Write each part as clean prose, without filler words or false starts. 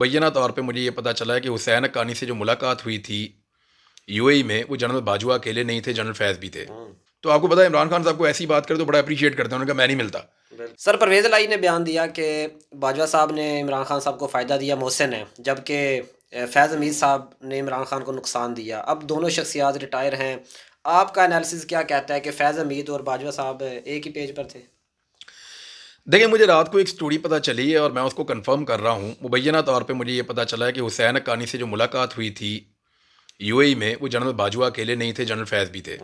मुबैना तौर पे मुझे ये पता चला है कि हुसैन हक्कानी से जो मुलाकात हुई थी यूएई में, वो जनरल बाजवा अकेले नहीं थे, जनरल फैज़ भी थे। तो आपको पता है इमरान खान साहब को ऐसी बात करे तो बड़ा अप्रिशिएट करते हैं, उन्होंने कहा मैं नहीं मिलता। सर परवेज़ इलाही ने बयान दिया कि बाजवा साहब ने इमरान खान साहब को फ़ायदा दिया, मोहसिन है, जबकि फैज़ हमीद साहब ने इमरान खान को नुकसान दिया। अब दोनों शख्सियात रिटायर हैं। आपका एनालिसिस क्या कहता है कि फैज़ हमीद और बाजवा साहब एक ही पेज पर थे? देखिए, मुझे रात को एक स्टोरी पता चली है और मैं उसको कंफर्म कर रहा हूँ। मुबैना तौर पे मुझे ये पता चला है कि हुसैन हक्कानी से जो मुलाकात हुई थी यूएई में, वो जनरल बाजवा अकेले नहीं थे, जनरल फैज़ भी थे।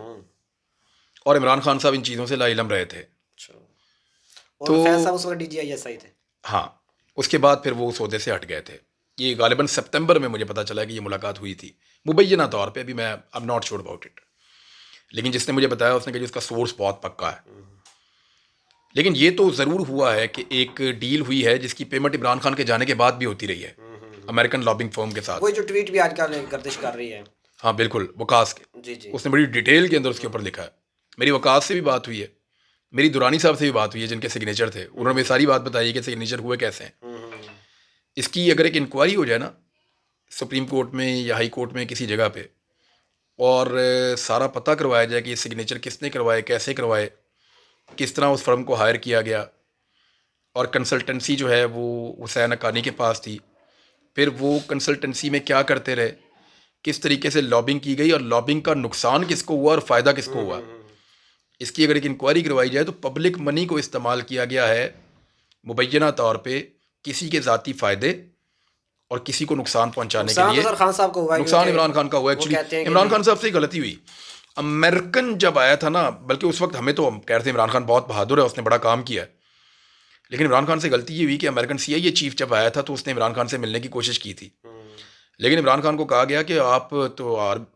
और इमरान खान साहब इन चीज़ों से लाइलम रहे थे। अच्छा। तो और फैज़ साहब उस वक्त DGISI थे। हाँ, उसके बाद फिर वो उस ओहदे से हट गए थे। ये गालिबन सितंबर में मुझे पता चला कि ये मुलाकात हुई थी मुबैना तौर पे। अभी मैं अब नॉट श्योर अबाउट इट, लेकिन जिसने मुझे बताया उसने कहा कि उसका सोर्स बहुत पक्का है। लेकिन ये तो ज़रूर हुआ है कि एक डील हुई है जिसकी पेमेंट इमरान खान के जाने के बाद भी होती रही है अमेरिकन लॉबिंग फर्म के साथ। वही जो ट्वीट भी आजकल गर्दिश कर रही है। हाँ बिल्कुल, वकास के। जी जी। उसने बड़ी डिटेल के अंदर उसके ऊपर लिखा है। मेरी वकास से भी बात हुई है, मेरी दुरानी साहब से भी बात हुई है जिनके सिग्नेचर थे। उन्होंने मेरी सारी बात बताई कि सिग्नेचर हुए कैसे हैं। इसकी अगर एक इंक्वायरी हो जाए ना सुप्रीम कोर्ट में या हाई कोर्ट में किसी जगह पे, और सारा पता करवाया जाए कि ये सिग्नेचर किसने करवाए, कैसे करवाए, किस तरह उस फर्म को हायर किया गया, और कंसल्टेंसी जो है वो हुसैन हक्कानी के पास थी, फिर वो कंसल्टेंसी में क्या करते रहे, किस तरीके से लॉबिंग की गई और लॉबिंग का नुकसान किसको हुआ और फ़ायदा किसको हुआ, इसकी अगर एक इंक्वायरी करवाई जाए तो पब्लिक मनी को इस्तेमाल किया गया है मुबैना तौर पे किसी के ज़ाती फ़ायदे और किसी को नुकसान पहुंचाने के नुकसान तो लिए। सर खान साहब को हुआ है, नुकसान क्योंकि इमरान खान का हुआ वो एक्चुअली। कहते हैं कि इमरान जी। खान साहब से ही गलती हुई। अमेरिकन जब आया था ना, बल्कि उस वक्त हमें तो हम कह रहे थे इमरान खान बहुत बहादुर है, उसने बड़ा काम किया है, लेकिन इमरान खान से गलती ये हुई कि अमेरिकन CIA चीफ जब आया था तो उसने इमरान खान से मिलने की कोशिश की थी, लेकिन इमरान खान को कहा गया कि आप तो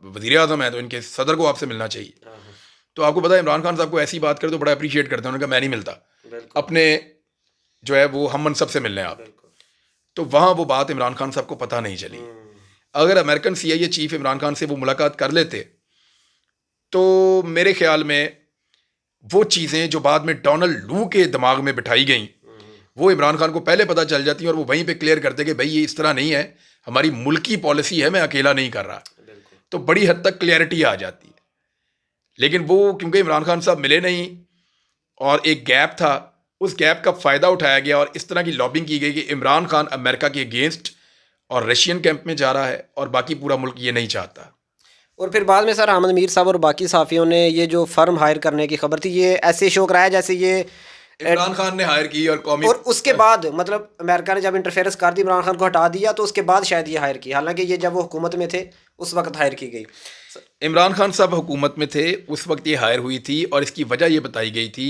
वज़ीर आज़म हैं तो इनके सदर को आपसे मिलना चाहिए। तो आपको पता है इमरान खान साहब को ऐसी बात करे तो बड़ा अप्रिशिएट करते हैं, उन्होंने कहा मैं नहीं मिलता, अपने जो है वो हम मनसब से मिलने आप। तो वहाँ वो बात इमरान खान साहब को पता नहीं चली। अगर American CIA chief Imran Khan से वो मुलाकात कर लेते तो मेरे ख्याल में वो चीज़ें जो बाद में डोनाल्ड लू के दिमाग में बिठाई गई, वो इमरान खान को पहले पता चल जाती और वो वहीं पे क्लियर करते कि भाई ये इस तरह नहीं है, हमारी मुल्की पॉलिसी है, मैं अकेला नहीं कर रहा। तो बड़ी हद तक क्लियरिटी आ जाती है। लेकिन वो क्योंकि इमरान खान साहब मिले नहीं और एक गैप था, उस गैप का फ़ायदा उठाया गया और इस तरह की लॉबिंग की गई कि इमरान खान अमेरिका के अगेंस्ट और रशियन कैंप में जा रहा है और बाकी पूरा मुल्क ये नहीं चाहता। और फिर बाद में सर अहमद मीर साहब और बाकी सहाफ़ियों ने ये जो फर्म हायर करने की खबर थी, ये ऐसे शो कराया जैसे ये इमरान खान ने हायर की और कौमी, और उसके बाद मतलब अमेरिका ने जब इंटरफेरेंस कर दी, इमरान खान को हटा दिया, तो उसके बाद शायद ये हायर की, हालांकि ये जब वो हुकूमत में थे उस वक्त हायर की गई। इमरान खान साहब हुकूमत में थे उस वक्त ये हायर हुई थी और इसकी वजह ये बताई गई थी,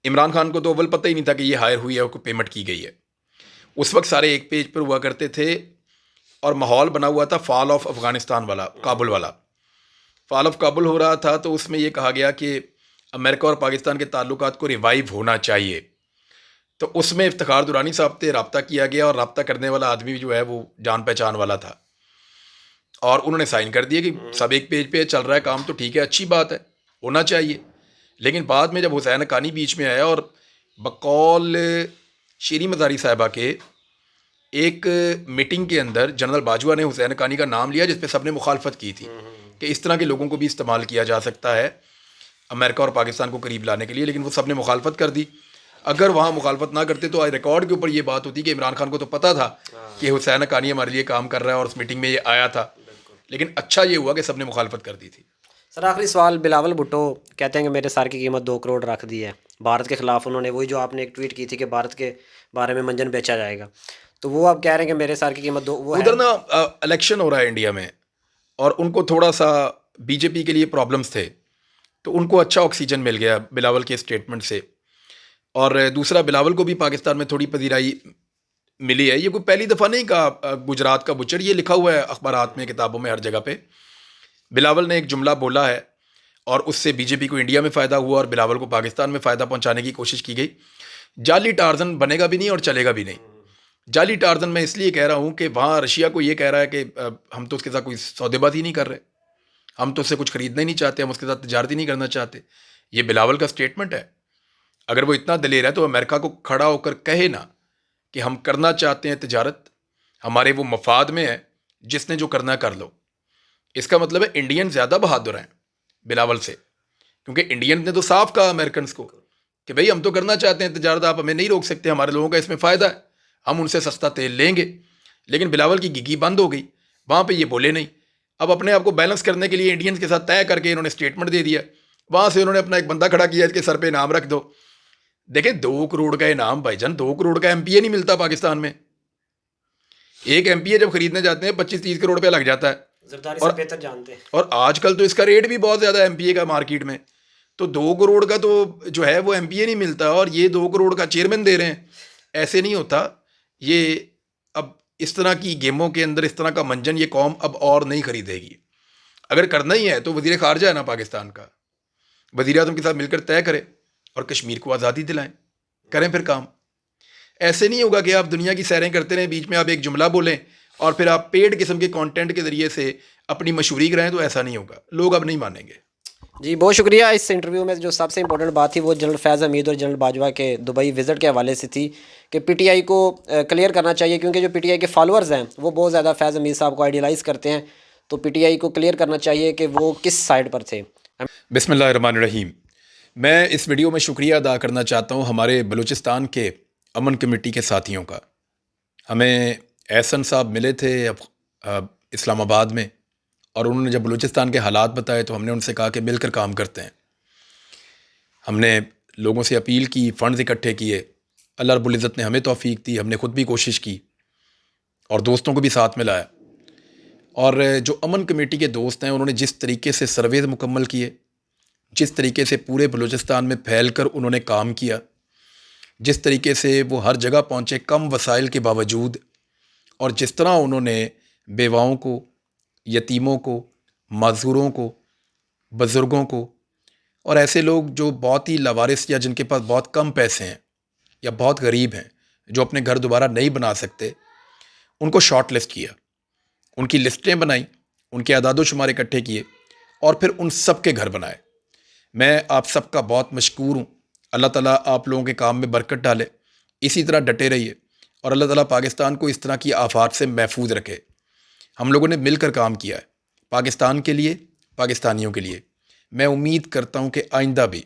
इमरान खान को तो अव्वल पता ही नहीं था कि ये हायर हुई है और कोई पेमेंट की गई है। उस वक्त सारे एक पेज पर हुआ करते थे और माहौल बना हुआ था फॉल ऑफ अफ़गानिस्तान वाला, काबुल वाला। फॉल ऑफ काबुल हो रहा था तो उसमें यह कहा गया कि अमेरिका और पाकिस्तान के ताल्लुकात को रिवाइव होना चाहिए। तो उसमें इफ्तिखार दुरानी साहब से रब्ता किया गया और रब्ता करने वाला आदमी जो है वो जान पहचान वाला था और उन्होंने साइन कर दिया कि सब एक पेज पे चल रहा है काम, तो ठीक है, अच्छी बात है, होना चाहिए। लेकिन बाद में जब हुसैन हक्कानी बीच में आया और बकौल शेरी मज़ारी साहिबा के एक मीटिंग के अंदर जनरल बाजवा ने हुसैन हक्कानी का नाम लिया जिस पे सबने मुखालफत की थी कि इस तरह के लोगों को भी इस्तेमाल किया जा सकता है अमेरिका और पाकिस्तान को करीब लाने के लिए, लेकिन वो सब ने मुखालफत कर दी। अगर वहाँ मुखालफत ना करते तो आज रिकॉर्ड के ऊपर ये बात होती कि इमरान खान को तो पता था कि हुसैन हक्कानी हमारे लिए काम कर रहा है और उस मीटिंग में ये आया था, लेकिन अच्छा ये हुआ कि सब ने मुखालफत कर दी थी। सर आखिरी सवाल, बिलावल भुट्टो कहते हैं कि मेरे सर की कीमत 2 करोड़ रख दी है भारत के ख़िलाफ़। उन्होंने वही जो आपने एक ट्वीट की थी कि भारत के बारे में मंजन बेचा जाएगा, तो वो आप कह रहे हैं कि मेरे सर की कीमत 2 वो उधर है। ना इलेक्शन हो रहा है इंडिया में और उनको थोड़ा सा बीजेपी के लिए प्रॉब्लम्स थे, तो उनको अच्छा ऑक्सीजन मिल गया बिलावल के स्टेटमेंट से। और दूसरा, बिलावल को भी पाकिस्तान में थोड़ी पजीराई मिली है। ये कोई पहली दफ़ा नहीं कहा गुजरात का बुचर, ये लिखा हुआ है अखबारात में, किताबों में, हर जगह पे। बिलावल ने एक जुमला बोला है और उससे बीजेपी को इंडिया में फ़ायदा हुआ और बिलावल को पाकिस्तान में फ़ायदा पहुंचाने की कोशिश की गई। जाली टार्जन बनेगा भी नहीं और चलेगा भी नहीं। जाली टार्जन मैं इसलिए कह रहा हूँ कि वहाँ रशिया को ये कह रहा है कि हम तो उसके साथ कोई सौदेबाजी नहीं कर रहे, हम तो उससे कुछ खरीदना ही नहीं चाहते, हम उसके साथ तजारती नहीं करना चाहते। ये बिलावल का स्टेटमेंट है। अगर वो इतना दलेर है तो अमेरिका को खड़ा होकर कहे ना कि हम करना चाहते हैं तजारत, हमारे वो मफाद में है, जिसने जो करना कर लो। इसका मतलब है इंडियन ज़्यादा बहादुर हैं बिलावल से, क्योंकि इंडियन ने तो साफ कहा अमेरिकन को कि भाई हम तो करना चाहते हैं तजारत, आप हमें नहीं रोक सकते, हमारे लोगों का इसमें फ़ायदा है, हम उनसे सस्ता तेल लेंगे। लेकिन बिलावल की गिगी बंद हो गई, वहाँ पे ये बोले नहीं। अब अपने आप को बैलेंस करने के लिए इंडियंस के साथ तय करके इन्होंने स्टेटमेंट दे दिया, वहाँ से उन्होंने अपना एक बंदा खड़ा किया, इसके सर पे इनाम रख दो। देखें 2 करोड़ का इनाम भाईजान, 2 करोड़ का एमपीए नहीं मिलता पाकिस्तान में। एक एमपीए जब खरीदने जाते हैं 25-30 करोड़ रुपया लग जाता है, जरदारी और से बेहतर जानते हैं। और आजकल तो इसका रेट भी बहुत ज़्यादा एमपीए का मार्केट में। तो 2 करोड़ का तो जो है वो एमपीए नहीं मिलता, और ये 2 करोड़ का चेयरमैन दे रहे हैं। ऐसे नहीं होता ये। अब इस तरह की गेमों के अंदर इस तरह का मंजन ये कौम अब और नहीं खरीदेगी। अगर करना ही है तो वज़ीर ख़ारजा है ना पाकिस्तान का, वज़ीर आज़म के साथ मिलकर तय करें और कश्मीर को आज़ादी दिलाएं, करें फिर काम। ऐसे नहीं होगा कि आप दुनिया की सैरें करते रहें, बीच में आप एक जुमला बोलें और फिर आप पेड किस्म के कंटेंट के ज़रिए से अपनी मशहूरी कराएं, तो ऐसा नहीं होगा, लोग अब नहीं मानेंगे। जी बहुत शुक्रिया। इस इंटरव्यू में जो सबसे इंपॉर्टेंट बात थी वो जनरल फैज़ हमीद और जनरल बाजवा के दुबई विज़िट के हवाले से थी कि पीटीआई को क्लियर करना चाहिए, क्योंकि जो पीटीआई के फॉलोअर्स हैं वो बहुत ज़्यादा फैज़ हमीद साहब को आइडियलाइज़ करते हैं, तो पीटीआई को क्लियर करना चाहिए कि वो किस साइड पर थे। बिस्मिल्लाहिर्रहमानिर्रहीम। मैं इस वीडियो में शुक्रिया अदा करना चाहता हूँ हमारे बलूचिस्तान के अमन कमेटी के साथियों का। हमें एहसन साहब मिले थे इस्लामाबाद में, और उन्होंने जब बलूचिस्तान के हालात बताए तो हमने उनसे कहा कि मिलकर काम करते हैं। हमने लोगों से अपील की, फ़ंड्स इकट्ठे किए, अल्लाह रब्बुल इज़्ज़त ने हमें तौफ़ीक दी, हमने ख़ुद भी कोशिश की और दोस्तों को भी साथ में लाया। और जो अमन कमेटी के दोस्त हैं उन्होंने जिस तरीके से सर्वे मुकम्मल किए, जिस तरीके से पूरे बलूचिस्तान में फैल कर उन्होंने काम किया, जिस तरीके से वो हर जगह पहुँचे कम वसाइल के बावजूद, और जिस तरह उन्होंने बेवाओं को, यतीमों को, माज़ूरों को, बुज़ुर्गों को, और ऐसे लोग जो बहुत ही लावारिस या जिनके पास बहुत कम पैसे हैं या बहुत गरीब हैं, जो अपने घर दोबारा नहीं बना सकते, उनको शॉर्ट लिस्ट किया, उनकी लिस्टें बनाई, उनके अदाद शुमार इकट्ठे किए और फिर उन सब के घर बनाए। मैं आप सबका बहुत मशकूर हूँ। अल्लाह ताला आप लोगों के काम में बरकत डाले, इसी तरह डटे रहिए और अल्लाह ताला पाकिस्तान को इस तरह की आफात से महफूज रखे। हम लोगों ने मिलकर काम किया है पाकिस्तान के लिए, पाकिस्तानियों के लिए। मैं उम्मीद करता हूँ कि आइंदा भी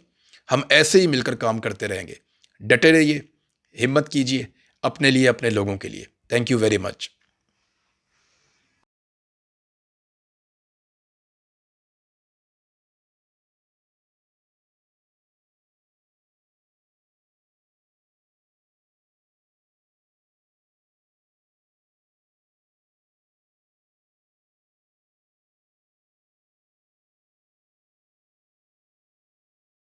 हम ऐसे ही मिलकर काम करते रहेंगे। डटे रहिए, हिम्मत कीजिए अपने लिए, अपने लोगों के लिए। Thank you very much.